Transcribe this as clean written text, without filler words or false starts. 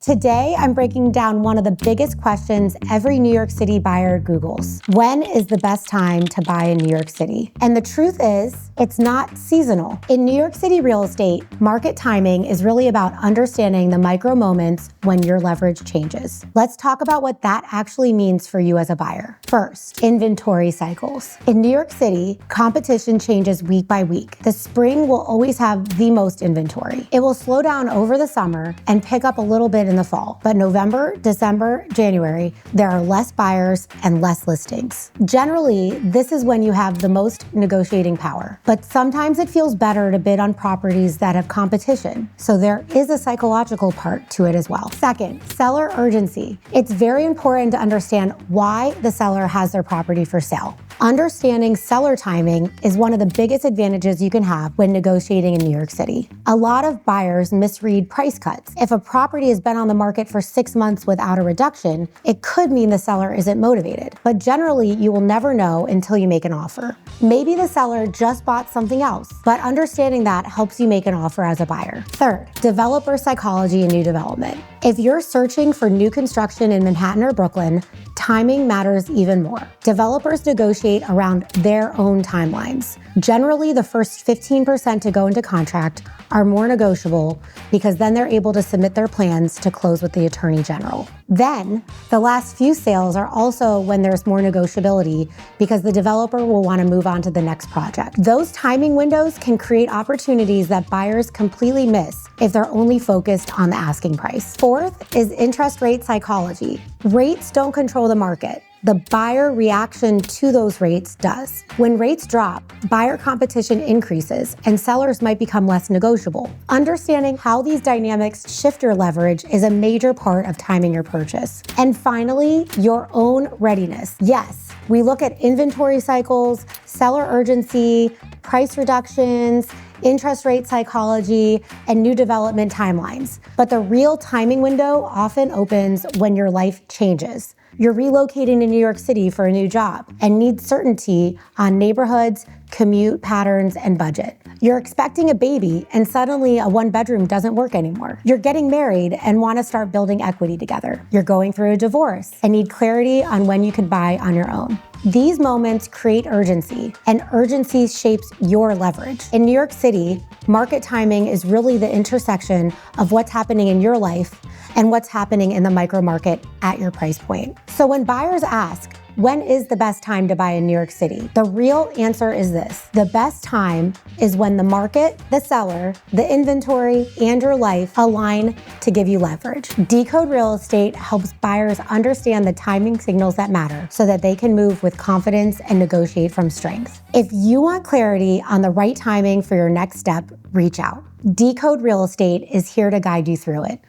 Today, I'm breaking down one of the biggest questions every New York City buyer Googles. When is the best time to buy in New York City? And the truth is, it's not seasonal. In New York City real estate, market timing is really about understanding the micro moments when your leverage changes. Let's talk about what that actually means for you as a buyer. First, inventory cycles. In New York City, competition changes week by week. The spring will always have the most inventory. It will slow down over the summer and pick up a little bit in the fall. But November, December, January, there are less buyers and less listings. Generally, this is when you have the most negotiating power. But sometimes it feels better to bid on properties that have competition. So there is a psychological part to it as well. Second, seller urgency. It's very important to understand why the seller has their property for sale. Understanding seller timing is one of the biggest advantages you can have when negotiating in New York City. A lot of buyers misread price cuts. If a property has been on the market for 6 months without a reduction, it could mean the seller isn't motivated. But generally, you will never know until you make an offer. Maybe the seller just bought something else, but understanding that helps you make an offer as a buyer. Third, developer psychology and new development. If you're searching for new construction in Manhattan or Brooklyn, timing matters even more. Developers negotiate around their own timelines. Generally, the first 15% to go into contract are more negotiable because then they're able to submit their plans to close with the Attorney General. Then, the last few sales are also when there's more negotiability because the developer will want to move on to the next project. Those timing windows can create opportunities that buyers completely miss if they're only focused on the asking price. Fourth is interest rate psychology. Rates don't control the market. The buyer reaction to those rates does. When rates drop, buyer competition increases and sellers might become less negotiable. Understanding how these dynamics shift your leverage is a major part of timing your purchase. And finally, your own readiness. Yes, we look at inventory cycles, seller urgency, price reductions, interest rate psychology, and new development timelines. But the real timing window often opens when your life changes. You're relocating to New York City for a new job and need certainty on neighborhoods, commute patterns, and budget. You're expecting a baby and suddenly a one-bedroom doesn't work anymore. You're getting married and want to start building equity together. You're going through a divorce and need clarity on when you can buy on your own. These moments create urgency, and urgency shapes your leverage. In New York City, market timing is really the intersection of what's happening in your life and what's happening in the micro market at your price point. So when buyers ask, when is the best time to buy in New York City? The real answer is this. The best time is when the market, the seller, the inventory, and your life align to give you leverage. Decode Real Estate helps buyers understand the timing signals that matter so that they can move with confidence and negotiate from strength. If you want clarity on the right timing for your next step, reach out. Decode Real Estate is here to guide you through it.